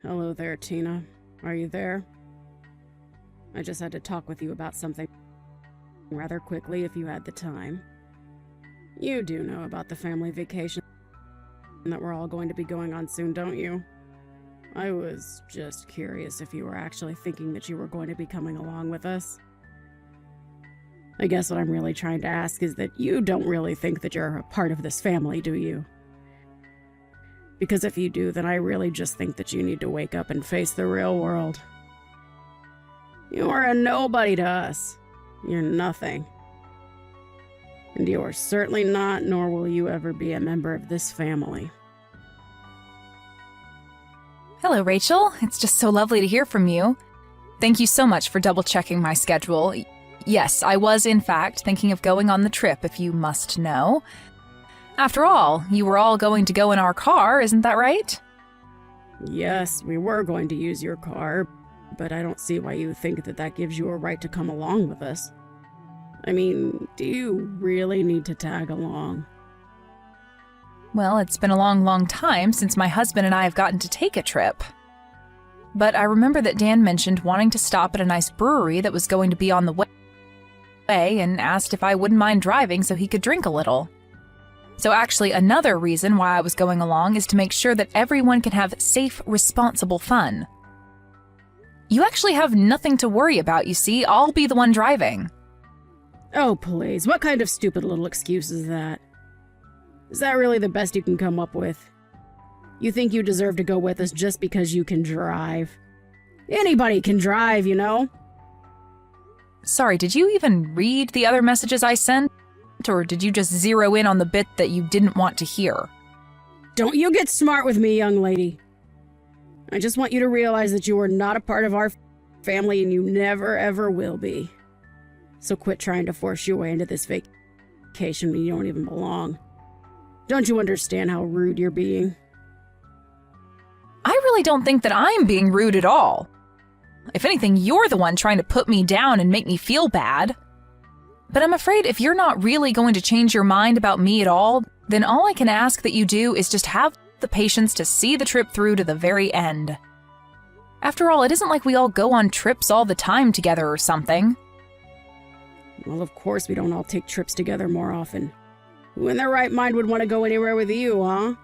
Hello there, Tina. Are you there? I just had to talk with you about something rather quickly if you had the time. You do know about the family vacation that we're all going to be going on soon, don't you? I was just curious if you were actually thinking that you were going to be coming along with us. I guess what I'm really trying to ask is that you don't really think that you're a part of this family, do you? Because if you do, then I really just think that you need to wake up and face the real world. You are a nobody to us. You're nothing. And you are certainly not, nor will you ever be a member of this family. Hello, Rachel. It's just so lovely to hear from you. Thank you so much for double-checking my schedule. Yes, I was, in fact, thinking of going on the trip, if you must know. After all, you were all going to go in our car, isn't that right? Yes, we were going to use your car, but I don't see why you think that that gives you a right to come along with us. I mean, do you really need to tag along? Well, it's been a long, long time since my husband and I have gotten to take a trip. But I remember that Dan mentioned wanting to stop at a nice brewery that was going to be on the way and asked if I wouldn't mind driving so he could drink a little. So actually, another reason why I was going along is to make sure that everyone can have safe, responsible fun. You actually have nothing to worry about, you see. I'll be the one driving. Oh, please. What kind of stupid little excuse is that? Is that really the best you can come up with? You think you deserve to go with us just because you can drive? Anybody can drive, you know? Sorry, did you even read the other messages I sent? Or did you just zero in on the bit that you didn't want to hear? Don't you get smart with me, young lady. I just want you to realize that you are not a part of our family and you never ever will be. So quit trying to force your way into this vacation when you don't even belong. Don't you understand how rude you're being? I really don't think that I'm being rude at all. If anything, you're the one trying to put me down and make me feel bad. But I'm afraid if you're not really going to change your mind about me at all, then all I can ask that you do is just have the patience to see the trip through to the very end. After all, it isn't like we all go on trips all the time together or something. Well, of course we don't all take trips together more often. Who in their right mind would want to go anywhere with you, huh?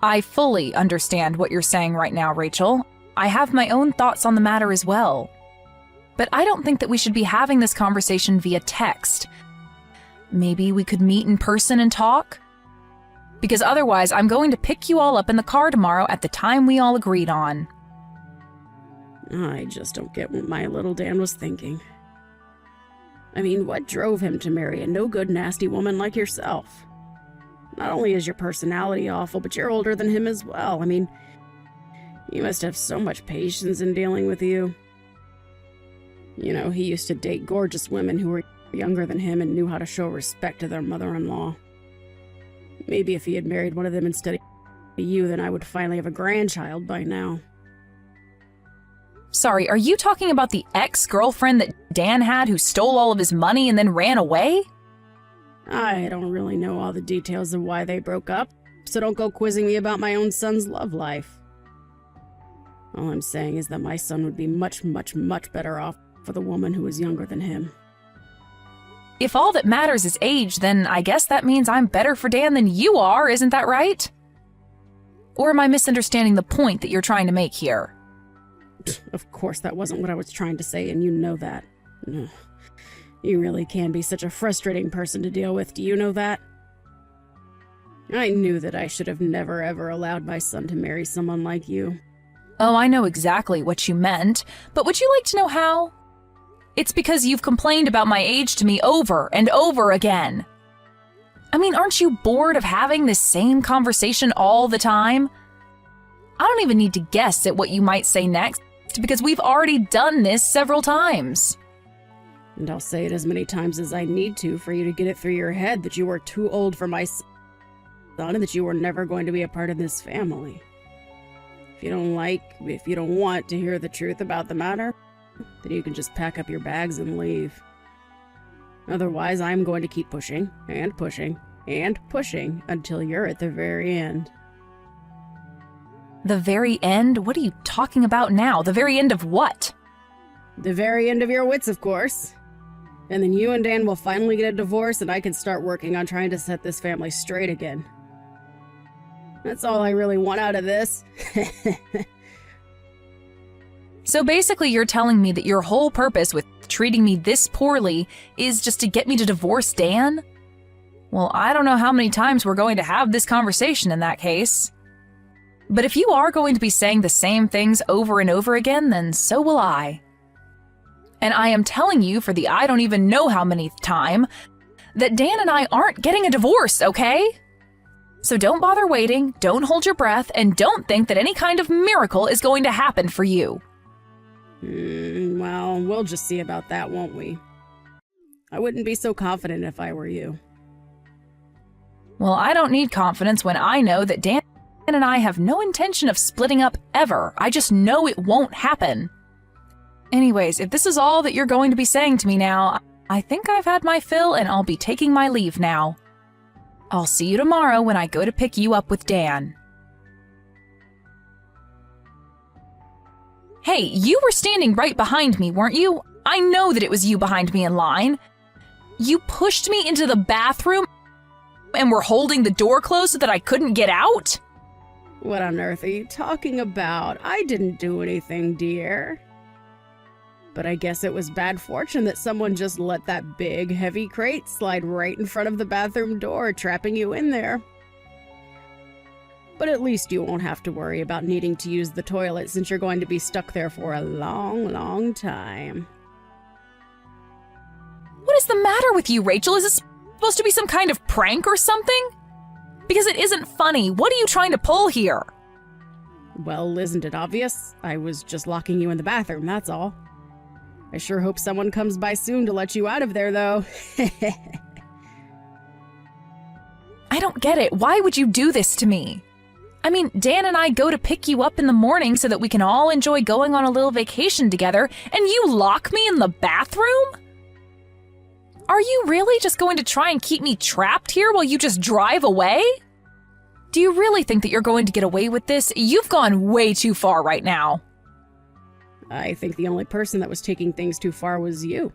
I fully understand what you're saying right now, Rachel. I have my own thoughts on the matter as well. But I don't think that we should be having this conversation via text. Maybe we could meet in person and talk? Because otherwise, I'm going to pick you all up in the car tomorrow at the time we all agreed on. I just don't get what my little Dan was thinking. I mean, what drove him to marry a no-good, nasty woman like yourself? Not only is your personality awful, but you're older than him as well. I mean, you must have so much patience in dealing with you. You know, he used to date gorgeous women who were younger than him and knew how to show respect to their mother-in-law. Maybe if he had married one of them instead of you, then I would finally have a grandchild by now. Sorry, are you talking about the ex-girlfriend that Dan had who stole all of his money and then ran away? I don't really know all the details of why they broke up, so don't go quizzing me about my own son's love life. All I'm saying is that my son would be much, much, much better off with a woman who was younger than him. If all that matters is age, then I guess that means I'm better for Dan than you are, isn't that right? Or am I misunderstanding the point that you're trying to make here? Of course, that wasn't what I was trying to say, and you know that. Ugh. You really can be such a frustrating person to deal with, do you know that? I knew that I should have never ever allowed my son to marry someone like you. Oh, I know exactly what you meant, but would you like to know how? It's because you've complained about my age to me over and over again. I mean, aren't you bored of having this same conversation all the time? I don't even need to guess at what you might say next, because we've already done this several times. And I'll say it as many times as I need to for you to get it through your head that you were too old for my son and that you were never going to be a part of this family. If you don't want to hear the truth about the matter, then you can just pack up your bags and leave. Otherwise, I'm going to keep pushing and pushing and pushing until you're at the very end. The very end? What are you talking about now? The very end of what? The very end of your wits, of course. And then you and Dan will finally get a divorce and I can start working on trying to set this family straight again. That's all I really want out of this. So basically you're telling me that your whole purpose with treating me this poorly is just to get me to divorce Dan? Well, I don't know how many times we're going to have this conversation in that case. But if you are going to be saying the same things over and over again, then so will I. And I am telling you for the I don't even know how many time that Dan and I aren't getting a divorce, okay? So don't bother waiting, don't hold your breath, and don't think that any kind of miracle is going to happen for you. Well, we'll just see about that, won't we? I wouldn't be so confident if I were you. Well, I don't need confidence when I know that Dan and I have no intention of splitting up ever. I just know it won't happen. Anyways, if this is all that you're going to be saying to me now, I think I've had my fill and I'll be taking my leave now. I'll see you tomorrow when I go to pick you up with Dan. Hey, you were standing right behind me, weren't you? I know that it was you behind me in line. You pushed me into the bathroom and were holding the door closed so that I couldn't get out? What on earth are you talking about? I didn't do anything, dear. But I guess it was bad fortune that someone just let that big, heavy crate slide right in front of the bathroom door, trapping you in there. But at least you won't have to worry about needing to use the toilet since you're going to be stuck there for a long, long time. What is the matter with you, Rachel? Is this supposed to be some kind of prank or something? Because it isn't funny. What are you trying to pull here? Well, isn't it obvious? I was just locking you in the bathroom, that's all. I sure hope someone comes by soon to let you out of there, though. I don't get it. Why would you do this to me? I mean, Dan and I go to pick you up in the morning so that we can all enjoy going on a little vacation together, and you lock me in the bathroom? Are you really just going to try and keep me trapped here while you just drive away? Do you really think that you're going to get away with this? You've gone way too far right now. I think the only person that was taking things too far was you.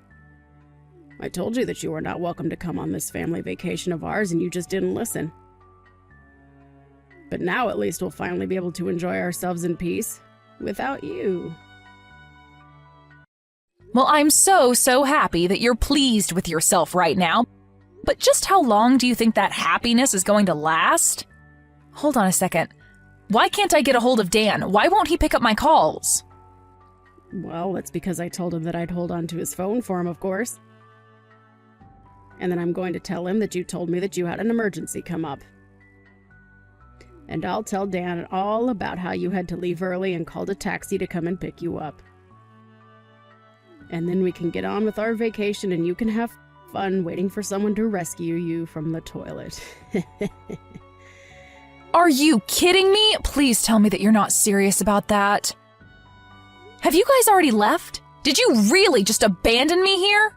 I told you that you were not welcome to come on this family vacation of ours, and you just didn't listen. But now at least we'll finally be able to enjoy ourselves in peace, without you. Well, I'm so happy that you're pleased with yourself right now. But just how long do you think that happiness is going to last? Hold on a second. Why can't I get a hold of Dan? Why won't he pick up my calls? Well, that's because I told him that I'd hold on to his phone for him, of course. And then I'm going to tell him that you told me that you had an emergency come up. And I'll tell Dan all about how you had to leave early and called a taxi to come and pick you up. And then we can get on with our vacation and you can have fun waiting for someone to rescue you from the toilet. Are you kidding me? Please tell me that you're not serious about that. Have you guys already left? Did you really just abandon me here?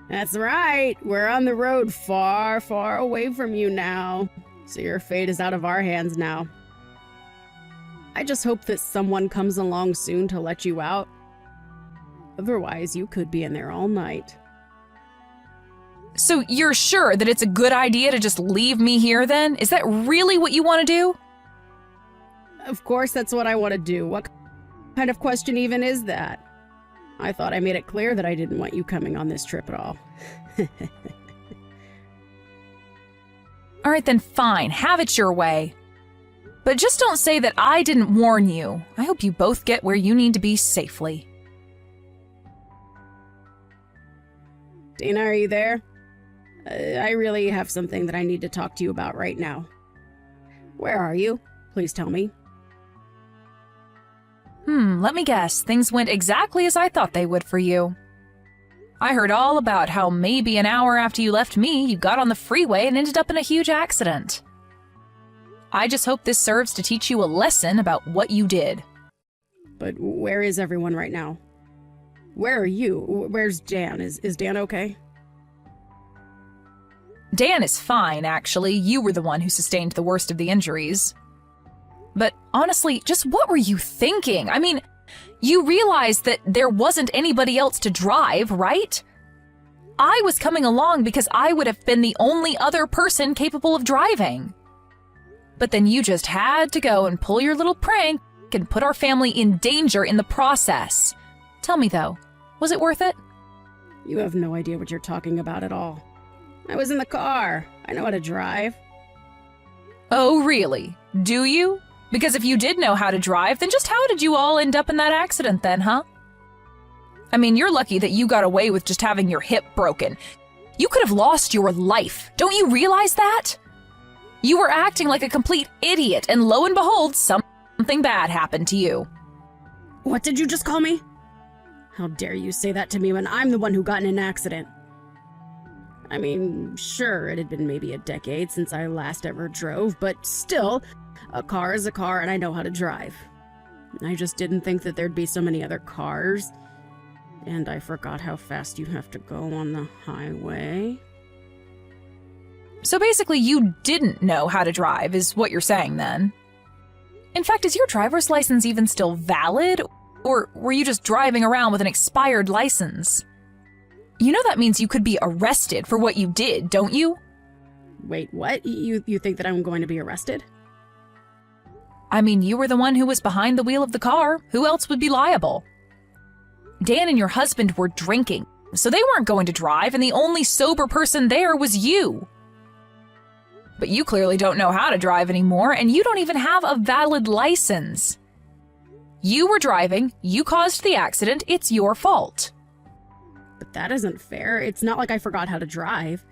That's right. We're on the road far, far away from you now. So your fate is out of our hands now. I just hope that someone comes along soon to let you out. Otherwise, you could be in there all night. So you're sure that it's a good idea to just leave me here then? Is that really what you want to do? Of course, that's what I want to do. What kind of question even is that? I thought I made it clear that I didn't want you coming on this trip at all. All right, then fine. Have it your way. But just don't say that I didn't warn you. I hope you both get where you need to be safely. Dana, are you there? I really have something that I need to talk to you about right now. Where are you? Please tell me. Let me guess. Things went exactly as I thought they would for you. I heard all about how maybe an hour after you left me, you got on the freeway and ended up in a huge accident. I just hope this serves to teach you a lesson about what you did. But where is everyone right now? Where are you? Where's Dan? Is Dan okay? Dan is fine, actually. You were the one who sustained the worst of the injuries. But honestly, just what were you thinking? I mean, you realized that there wasn't anybody else to drive, right? I was coming along because I would have been the only other person capable of driving. But then you just had to go and pull your little prank and put our family in danger in the process. Tell me though, was it worth it? You have no idea what you're talking about at all. I was in the car. I know how to drive. Oh, really? Do you? Because if you did know how to drive, then just how did you all end up in that accident then, huh? I mean, you're lucky that you got away with just having your hip broken. You could have lost your life. Don't you realize that? You were acting like a complete idiot, and lo and behold, something bad happened to you. What did you just call me? How dare you say that to me when I'm the one who got in an accident? I mean, sure, it had been maybe a decade since I last ever drove, but still, a car is a car and I know how to drive. I just didn't think that there'd be so many other cars. And I forgot how fast you have to go on the highway. So basically, you didn't know how to drive, is what you're saying then. In fact, is your driver's license even still valid? Or were you just driving around with an expired license? You know that means you could be arrested for what you did, don't you? Wait, what? You think that I'm going to be arrested? I mean, you were the one who was behind the wheel of the car. Who else would be liable? Dan and your husband were drinking, so they weren't going to drive, and the only sober person there was you. But you clearly don't know how to drive anymore, and you don't even have a valid license. You were driving, you caused the accident, it's your fault. But that isn't fair. It's not like I forgot how to drive.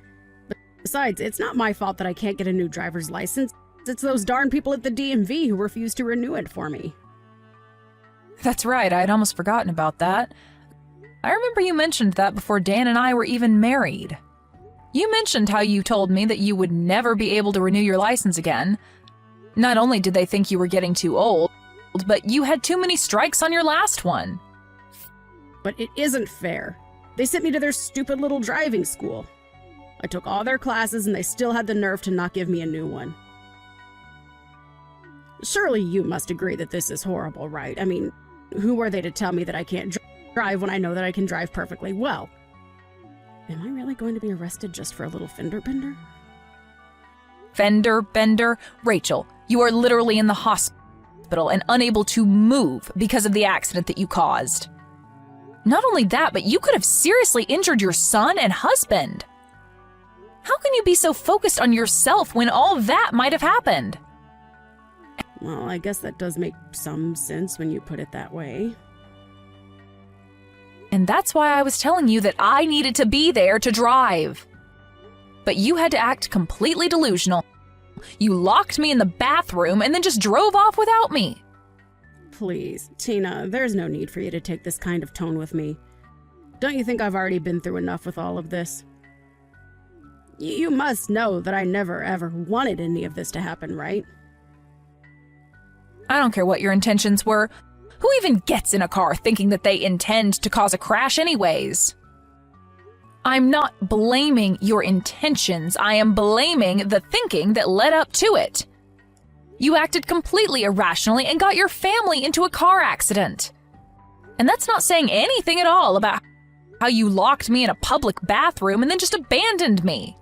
Besides, it's not my fault that I can't get a new driver's license. It's those darn people at the DMV who refuse to renew it for me. That's right, I had almost forgotten about that. I remember you mentioned that before Dan and I were even married. You mentioned how you told me that you would never be able to renew your license again. Not only did they think you were getting too old, but you had too many strikes on your last one. But it isn't fair. They sent me to their stupid little driving school. I took all their classes and they still had the nerve to not give me a new one. Surely you must agree that this is horrible, right? I mean, who are they to tell me that I can't drive when I know that I can drive perfectly well? Am I really going to be arrested just for a little fender bender? Fender bender? Rachel, you are literally in the hospital and unable to move because of the accident that you caused. Not only that, but you could have seriously injured your son and husband. How can you be so focused on yourself when all that might have happened? Well, I guess that does make some sense when you put it that way. And that's why I was telling you that I needed to be there to drive. But you had to act completely delusional. You locked me in the bathroom and then just drove off without me. Please, Tina, there's no need for you to take this kind of tone with me. Don't you think I've already been through enough with all of this? You must know that I never ever wanted any of this to happen, right? I don't care what your intentions were. Who even gets in a car thinking that they intend to cause a crash anyways? I'm not blaming your intentions. I am blaming the thinking that led up to it. You acted completely irrationally and got your family into a car accident. And that's not saying anything at all about how you locked me in a public bathroom and then just abandoned me.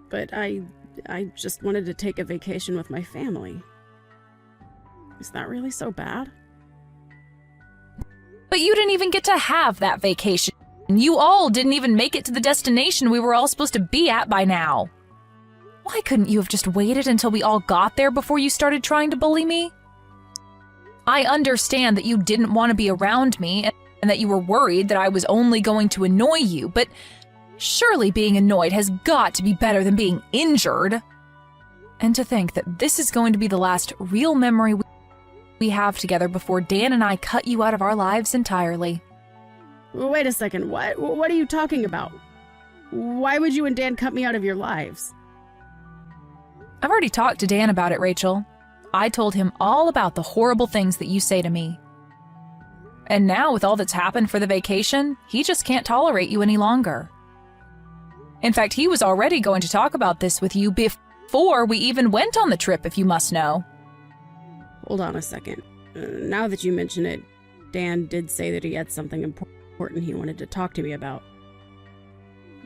But I just wanted to take a vacation with my family. Is that really so bad? But you didn't even get to have that vacation. You all didn't even make it to the destination we were all supposed to be at by now. Why couldn't you have just waited until we all got there before you started trying to bully me? I understand that you didn't want to be around me and that you were worried that I was only going to annoy you, but surely being annoyed has got to be better than being injured. And to think that this is going to be the last real memory we have together before Dan and I cut you out of our lives entirely. Wait a second, what? What are you talking about? Why would you and Dan cut me out of your lives? I've already talked to Dan about it, Rachel. I told him all about the horrible things that you say to me. And now, with all that's happened for the vacation, he just can't tolerate you any longer. In fact, he was already going to talk about this with you before we even went on the trip, if you must know. Hold on a second. Now that you mention it, Dan did say that he had something important he wanted to talk to me about.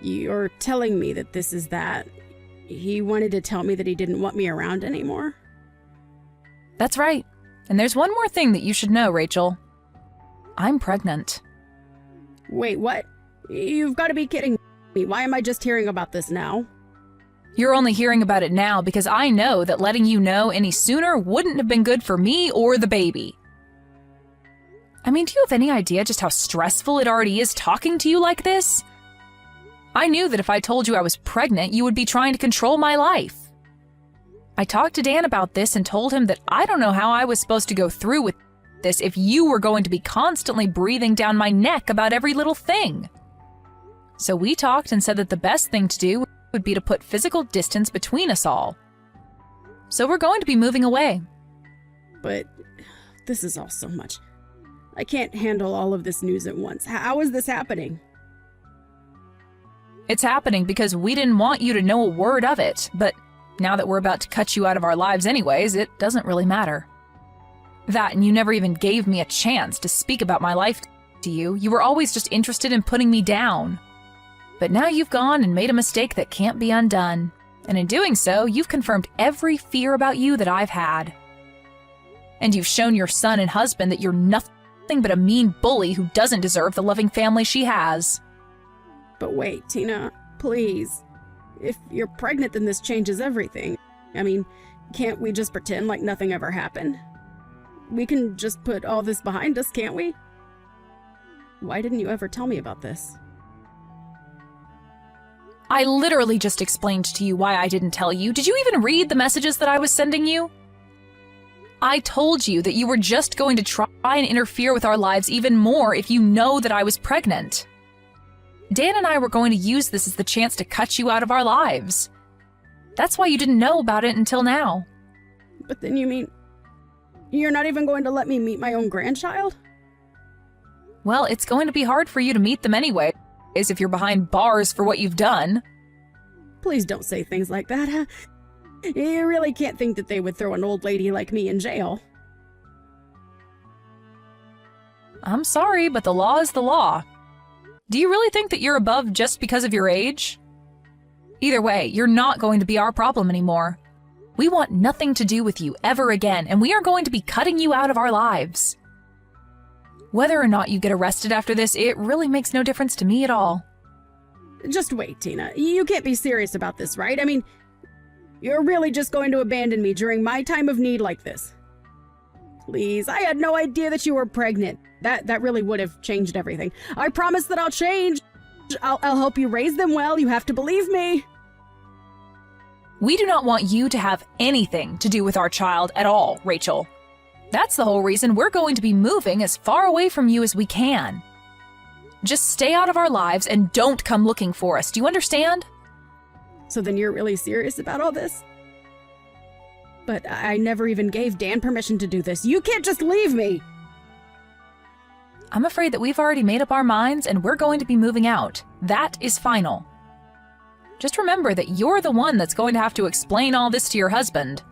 You're telling me that this is that. He wanted to tell me that he didn't want me around anymore? That's right. And there's one more thing that you should know, Rachel. I'm pregnant. Wait, what? You've got to be kidding me. Why am I just hearing about this now? You're only hearing about it now because I know that letting you know any sooner wouldn't have been good for me or the baby. I mean, do you have any idea just how stressful it already is talking to you like this? I knew that if I told you I was pregnant, you would be trying to control my life. I talked to Dan about this and told him that I don't know how I was supposed to go through with this if you were going to be constantly breathing down my neck about every little thing. So we talked and said that the best thing to do would be to put physical distance between us all. So we're going to be moving away. But this is all so much. I can't handle all of this news at once. How is this happening? It's happening because we didn't want you to know a word of it, but now that we're about to cut you out of our lives anyways, it doesn't really matter. That, and you never even gave me a chance to speak about my life to you. You were always just interested in putting me down. But now you've gone and made a mistake that can't be undone. And in doing so, you've confirmed every fear about you that I've had. And you've shown your son and husband that you're nothing but a mean bully who doesn't deserve the loving family she has. But wait, Tina, please. If you're pregnant, then this changes everything. I mean, can't we just pretend like nothing ever happened? We can just put all this behind us, can't we? Why didn't you ever tell me about this? I literally just explained to you why I didn't tell you. Did you even read the messages that I was sending you? I told you that you were just going to try and interfere with our lives even more if you know that I was pregnant. Dan and I were going to use this as the chance to cut you out of our lives. That's why you didn't know about it until now. But then you mean you're not even going to let me meet my own grandchild? Well, it's going to be hard for you to meet them anyway, as if you're behind bars for what you've done. Please don't say things like that. Huh? You really can't think that they would throw an old lady like me in jail. I'm sorry, but the law is the law. Do you really think that you're above just because of your age? Either way, you're not going to be our problem anymore. We want nothing to do with you ever again, and we are going to be cutting you out of our lives. Whether or not you get arrested after this, it really makes no difference to me at all. Just wait, Tina. You can't be serious about this, right? I mean, you're really just going to abandon me during my time of need like this? Please, I had no idea that you were pregnant. That really would have changed everything. I promise that I'll change. I'll help you raise them well. You have to believe me. We do not want you to have anything to do with our child at all, Rachel. That's the whole reason we're going to be moving as far away from you as we can. Just stay out of our lives and don't come looking for us. Do you understand? So then you're really serious about all this? But I never even gave Dan permission to do this. You can't just leave me! I'm afraid that we've already made up our minds and we're going to be moving out. That is final. Just remember that you're the one that's going to have to explain all this to your husband.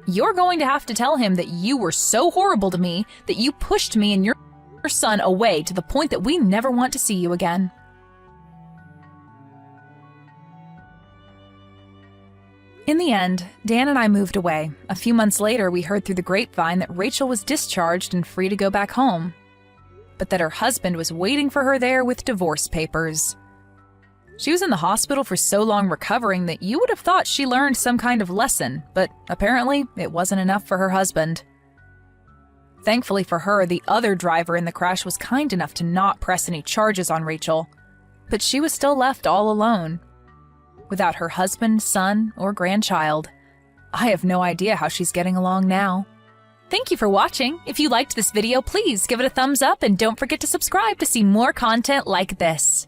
You're going to have to tell him that you were so horrible to me that you pushed me and your son away to the point that we never want to see you again. In the end, Dan and I moved away. A few months later, we heard through the grapevine that Rachel was discharged and free to go back home, but that her husband was waiting for her there with divorce papers. She was in the hospital for so long recovering that you would have thought she learned some kind of lesson, but apparently it wasn't enough for her husband. Thankfully for her, the other driver in the crash was kind enough to not press any charges on Rachel, but she was still left all alone, without her husband, son, or grandchild. I have no idea how she's getting along now. Thank you for watching. If you liked this video, please give it a thumbs up and don't forget to subscribe to see more content like this.